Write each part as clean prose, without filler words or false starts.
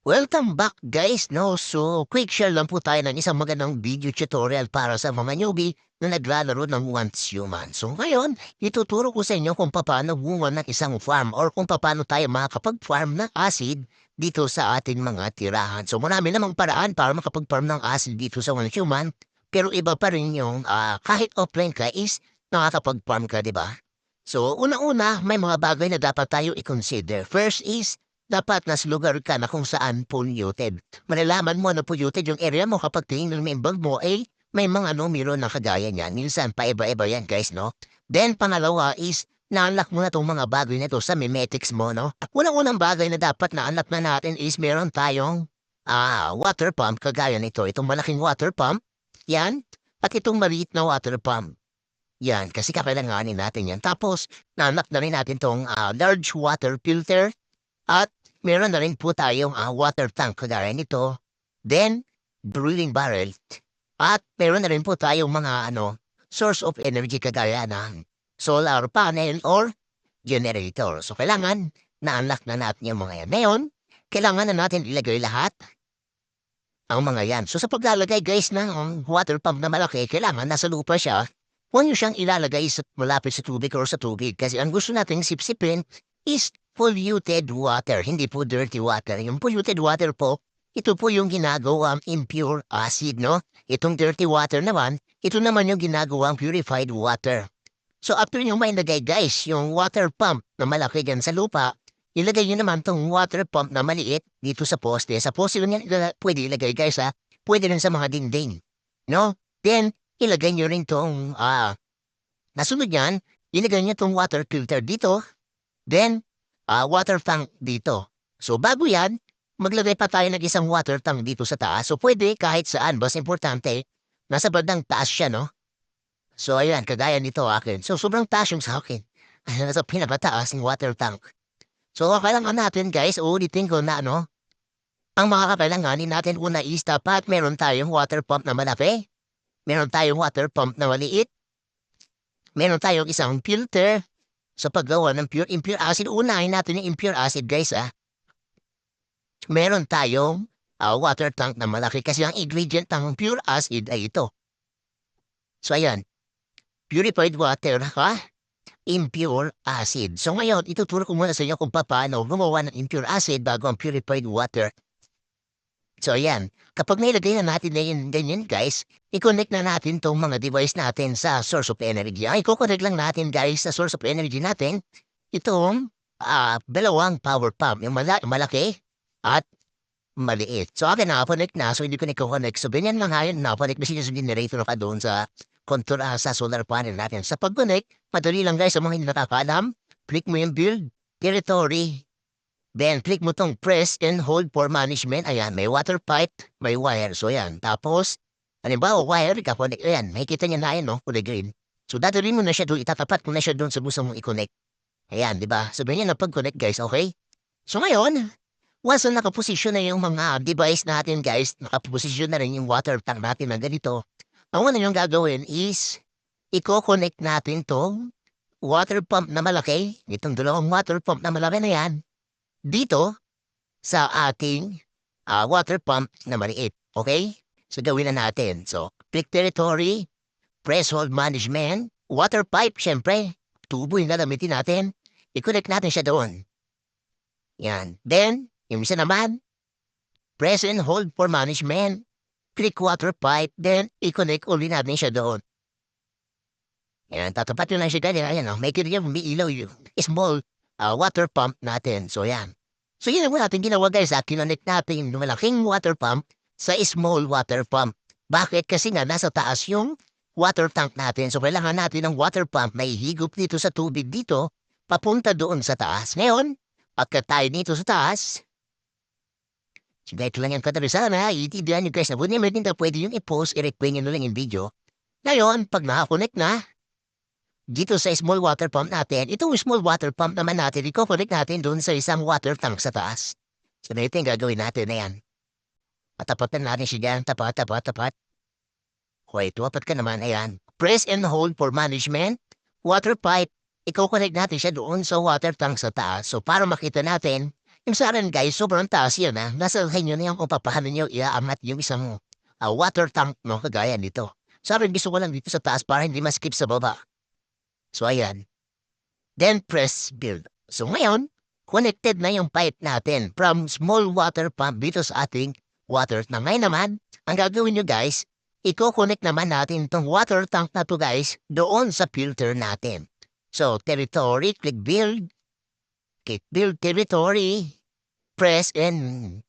Welcome back guys, no? So, quick share lang po tayo ng isang magandang video tutorial para sa mga newbie na naglalaro ng Once Human. So ngayon, ituturo ko sa inyo kung paano gumawa ng isang farm or kung paano tayo makakapag-farm ng acid dito sa ating mga tirahan. So marami namang paraan para makapag-farm ng acid dito sa Once Human, pero iba pa rin yung kahit offline ka is nakakapag-farm ka, di ba? So una-una, may mga bagay na dapat tayo i-consider. First is, dapat nasa lugar ka na kung saan polluted. Malalaman mo na polluted yung area mo kapag tingin ng bag mo ay may mga numero na kagaya niyan. Minsan pa iba-iba yan guys, no? Then pangalawa is na-unlock mo na itong mga bagay na to sa mimetics mo, no? Unang-unang bagay na dapat na-unlock na natin is meron tayong water pump kagaya nito. Itong malaking water pump, yan. At itong maliit na water pump. Yan, kasi kakailanganin natin yan. Tapos, na-unlock na rin natin itong large water filter. At meron na rin po tayong water tank kagaya nito. Then, brewing barrel. At meron na rin po tayong mga source of energy kagaya ng solar panel or generator. So, kailangan na-unlock na natin yung mga yan. Ngayon, kailangan na natin ilagay lahat ang mga yan. So, sa paglalagay guys ng water pump na malaki, kailangan nasa lupa siya. Huwag nyo siyang ilalagay sa malapit sa tubig or sa tubig. Kasi ang gusto nating sipsipin is polluted water, hindi po dirty water. Yung polluted water po, ito po yung ginagawang impure acid, no? Itong dirty water naman, ito naman yung ginagawang purified water. So after nyo mailagay guys, yung water pump na malaki dyan sa lupa, ilagay nyo naman tong water pump na maliit dito sa poste. Sa poste yun yan pwede ilagay guys ha. Pwede rin sa mga dingding. No? Then, ilagay nyo rin tong, nasunod yan, ilagay nyo tong water filter dito. Then, water tank dito. So bago yan, maglagay pa tayo ng isang water tank dito sa taas. So pwede kahit saan, basta importante, nasa bandang taas siya, no? So ayan, kagaya nito akin. So sobrang taas yung sa akin. Nasa pinapataas ng water tank. So kailangan natin guys, uulitin ko na ang mga kakailanganin natin una is dapat meron tayong water pump na malaki. Meron tayong water pump na maliit. Meron tayong isang filter. Sa paggawa ng impure acid, unahin natin yung impure acid guys Meron tayong water tank na malaki kasi ang ingredient ng pure acid ay ito. So ayan, purified water impure acid. So ngayon, ituturo ko muna sa inyo kung paano gumawa ng impure acid bago ang purified water. So ayan, kapag nailagay na natin na yun, ganyan guys, i-connect na natin tong mga device natin sa source of energy. Ang i-connect lang natin guys sa source of energy natin, itong dalawang power pump, yung malaki at maliit. So akin nakakonect na, so hindi ko na-connect. So ganyan lang ngayon, nakakonect na siya sa generator ka doon sa control sa solar panel natin. Sa pag-connect, madali lang guys, sa mga hindi nakakaalam, click mo yung build, territory, then, click mo tong press and hold for management. Ayan, may water pipe, may wire. So, ayan. Tapos, halimbawa, wire, ikakonek. Ayan, makikita niya na yan, no? Kulay green. So, dadalhin mo na siya doon, itatapat mo na siya doon sa gusto mong i-connect. Ayan, di ba? Sabihin niya na pag-connect, guys, okay? So, ngayon, once na nakaposisyon na yung mga device natin, guys, nakaposisyon na rin yung water tank natin na ganito, ang una yung gagawin is, i-connect natin tong water pump na malaki, itong dalawang water pump na malaki na yan, dito sa ating water pump na maliit. Okay? So, gawin na natin. So, click territory, press hold management, water pipe, syempre, tubo yung gagamitin natin. I-connect natin siya doon. Yan. Then, yung isa naman, press and hold for management, click water pipe, then i-connect ulit natin siya doon. Yan, tatapat yun lang siya ganyan. Ayan, may kanya, may ilaw yung small water pump natin. So, yan. So, yun ang natin ginawa guys. Kinonect natin yung malaking water pump sa small water pump. Bakit? Kasi nga, nasa taas yung water tank natin. So, kailangan natin ng water pump na ihigop dito sa tubig dito, papunta doon sa taas. Ngayon, pagka tayo dito sa taas, sige, ito lang yung katarisan ha. Itindihan nyo guys na buti naman din na pwede yung i-post, i-request nyo lang yung video. Ngayon, pag nakakonect na, dito sa small water pump natin, itong small water pump naman natin, i-connect natin doon sa isang water tank sa taas. So, na ito yung gagawin natin na yan. Patapatan natin siya dyan. Tapat. Okay, tuwapat ka naman. Ayan. Press and hold for management. Water pipe. I-connect natin siya doon sa water tank sa taas. So, para makita natin Yung sa akin guys, sobrang taas yan Nasa sa inyo na yan kung paano nyo iaangat yung isang water tank no, kagaya nito. Sa akin gusto ko lang dito sa taas para hindi ma-skip sa baba. So ayan. Then press build. So ngayon, connected na yung pipe natin from small water pump dito sa ating water tank. Ngayon naman, ang gagawin nyo guys, i-connect naman natin itong water tank na to guys doon sa filter natin. So territory, click build territory, press and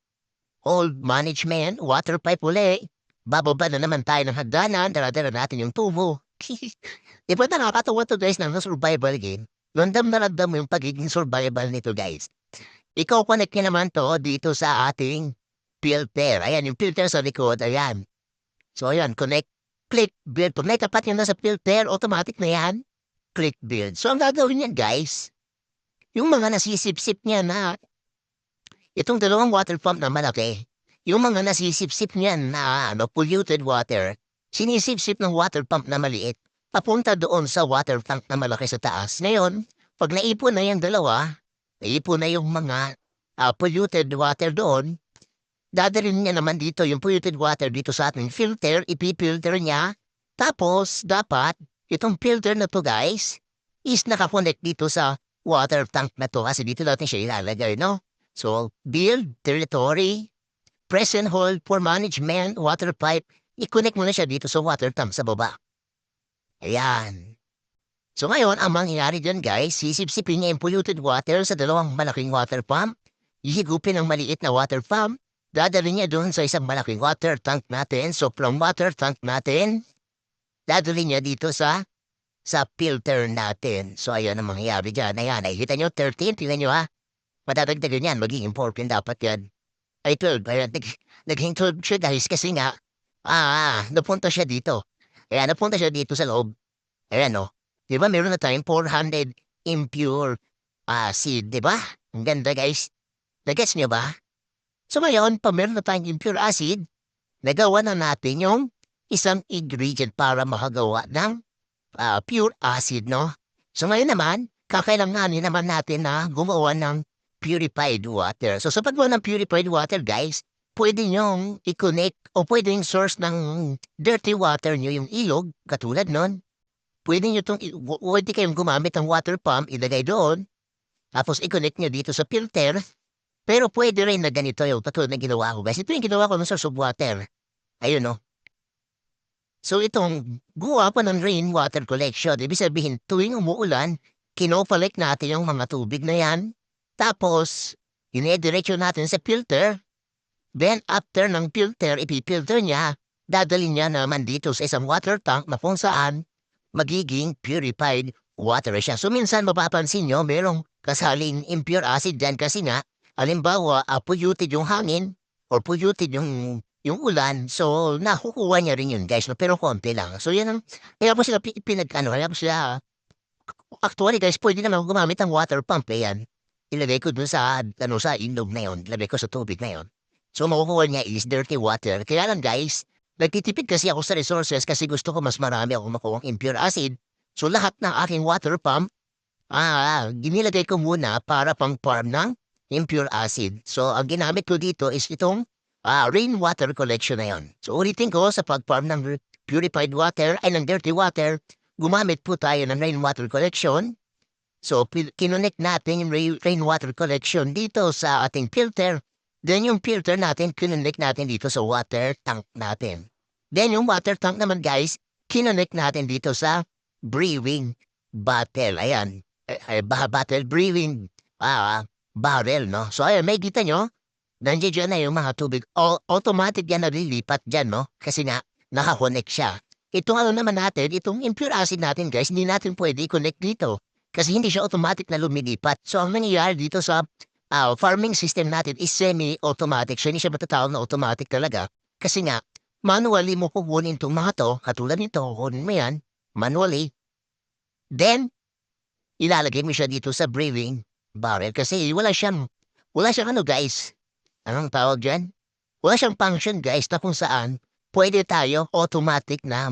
hold management, water pipe uli. Bababa na naman tayo ng hagdanan, dala-dala natin yung tubo. Di ba nakakatawa to guys ng survival game? Landam na landam mo yung pagiging survival nito guys. Ikaw connect nyo naman to dito sa ating filter. Ayan, yung filter sa likod, ayan. So ayan, connect, click build. Kung naitapat nyo na sa filter, automatic na yan. Click build. So ang gagawin yan guys, yung mga nasisip-sip niya na itong dalawang water pump na malaki, yung mga nasisip-sip niyan na polluted water, sinisip-sip ng water pump na maliit, papunta doon sa water tank na malaki sa taas. Ngayon, pag naipon na yung dalawa, naipon na yung mga polluted water doon, dadalhin niya naman dito yung polluted water dito sa ating filter, ipipilter niya, tapos dapat itong filter na to guys, is nakakonect dito sa water tank na to kasi dito natin siya ilalagay, no? So, build, territory, press and hold for management, water pipe, i-connect mo na siya dito sa water tank sa baba. Ayan. So ngayon, ang mangyayari dyan guys, sisip-sipin niya yung polluted water sa dalawang malaking water pump, hihigupin ang maliit na water pump, dadalhin niya doon sa isang malaking water tank natin. So from water tank natin, dadalhin niya dito sa filter natin. So ayan ang mangyayari dyan. Ayan, nakikita nyo, 13, tingnan nyo Madadagdagan yan, magiging 14 dapat yan. Ay 12, ayan, naging 12 siya guys kasi nga, napunta siya dito. Ayan, napunta siya dito sa loob. Ayan di ba meron na tayong 400 impure acid, di ba? Ang ganda guys. Nagets nyo ba? So ngayon, pa meron na tayong impure acid, nagawa na natin yung isang ingredient para makagawa ng pure acid, no? So ngayon naman, kakailanganin naman natin na gumawa ng purified water. So sa paggawa ng purified water, guys, pwede nyong i-connect o pwede yung source ng dirty water nyo, yung ilog, katulad nun. Pwede kayong gumamit ng water pump, ilagay doon, tapos i-connect nyo dito sa filter. Pero pwede rin na ganito yung katulad na ginawa ko, guys. Ito yung ginawa ko ng source of water. Ayun, no? So itong guwa pa ng rainwater collection, ibig sabihin, tuwing umuulan, kinopalek natin yung mga tubig na yan. Tapos, ine-diretso natin sa filter. Then, after ng filter, ipipilter niya, dadalhin niya naman dito sa isang water tank na kung saan magiging purified water siya. So, minsan mapapansin nyo, merong kasaling impure acid dyan kasi nga, halimbawa, polluted yung hangin or polluted yung ulan. So, nakukuha niya rin yun, guys. No? Pero konti lang. So, yan ang, kaya po sila kaya po sila, actually, guys, pwede naman gumamit ng water pump, yan. Ilagay ko dun sa ilog na yun. Ilagay ko sa tubig na yun. So, makukuha niya is dirty water. Kaya lang, guys, nagtitipid kasi ako sa resources kasi gusto ko mas marami ako makuha impure acid. So, lahat ng aking water pump, ginilagay ko muna para pang farm ng impure acid. So, ang ginamit ko dito is itong rainwater collection na yun. So, ulitin ko sa pag-farm ng purified water ay ng dirty water, gumamit po tayo ng rainwater collection. So, kinonect natin yung rainwater collection dito sa ating filter. Then, yung filter natin, kinonect natin dito sa water tank natin. Then, yung water tank naman, guys, kinonect natin dito sa brewing bottle. Ayan. Bottle brewing barrel, no? So, ayan, may kita nyo, nandiyan dyan na yung mga tubig. Automatic yan nalilipat dyan, no? Kasi nga, nakakonect siya. Itong naman natin, itong impure acid natin, guys, hindi natin pwede i-connect dito. Kasi hindi siya automatic na lumilipat. So, ang nangyayari dito sa farming system natin is semi-automatic. So, hindi siya matatawag na automatic talaga. Kasi nga, manually mo kukunin itong mga to, katulad nito, kukunin mo yan, manually. Then, ilalagay mo siya dito sa brewing barrel. Kasi wala siyang guys. Anong tawag dyan? Wala siyang function, guys, na kung saan pwede tayo automatic na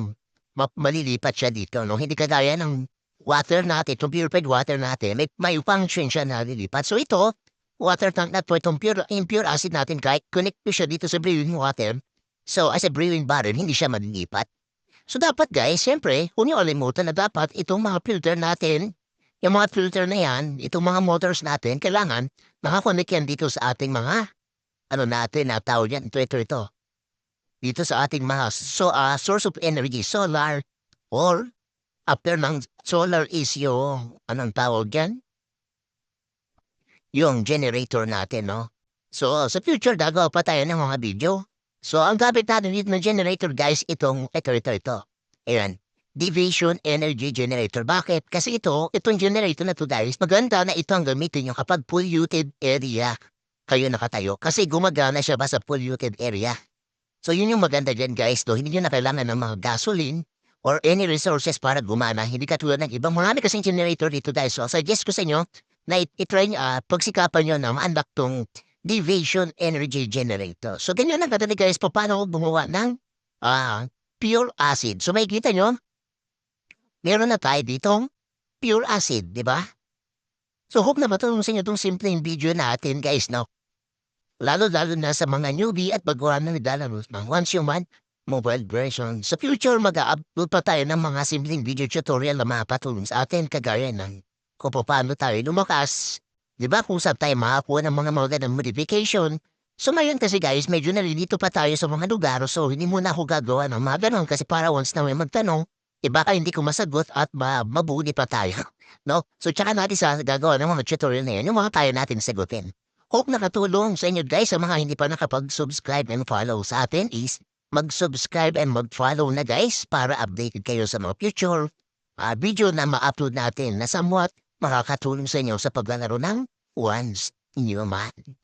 malilipat siya dito. No? Hindi kagaya ng water natin, itong purified water natin, may function siya na lilipat. So ito, water tank na po itong impure acid natin kahit connect ko siya dito sa brewing water. So, as a brewing barrel, hindi siya malilipat. So, dapat guys, siyempre, kung niyo alimutan na dapat itong mga filter natin, yung mga filter na yan, itong mga motors natin, kailangan nakakonect yan dito sa ating mga, ano natin, na tawag yan, ito. Dito sa ating mga source of energy, solar, or after ng solar is yung, anong tawag yan? Yung generator natin, no? So, sa future, gagawa pa tayo ng mga video. So, ang gamit natin dito ng generator, guys, ito. Ayan. Division Energy Generator. Bakit? Kasi itong generator na to, guys, maganda na ito ang gamitin nyo kapag polluted area kayo nakatayo. Kasi gumagana siya ba sa polluted area. So, yun yung maganda dyan, guys. Hindi nyo na kailangan ng mga gasoline or any resources para gumana. Hindi katulad ng ibang marami kasing generator dito, guys. So, suggest ko sa inyo na itry nyo, pagsikapan nyo na ma-unlock tong Division Energy Generator. So, ganyan lang katulad, guys, paano gumawa ng pure acid. So, makikita nyo, meron na tayo ditong pure acid, di ba? So, hope na matulong sa inyo itong simpleng video natin, guys, no? Lalo-lalo na sa mga newbie at baguhan na naglalaro ng Once Human mobile version. Sa future, mag-upload pa tayo ng mga simpleng video tutorial na makapatulong sa atin kagaya ng kung paano tayo lumakas. Di ba kung saan tayo makakuha ng mga magandang modification. So ngayon kasi guys, medyo nalilito pa tayo sa mga lugar so hindi muna ako gagawa ng mga ganon kasi para once na may magtanong, baka hindi ko masagot at mabuli pa tayo. No? So tsaka natin sa gagawa ng mga tutorial na yan, yung mga tayo natin sagutin. Hope nakatulong sa inyo guys sa mga hindi pa nakapag-subscribe and follow sa atin is mag-subscribe and mag-follow na guys para updated kayo sa mga future video na ma-upload natin na somewhat makakatulong sa inyo sa paglalaro ng Once Human.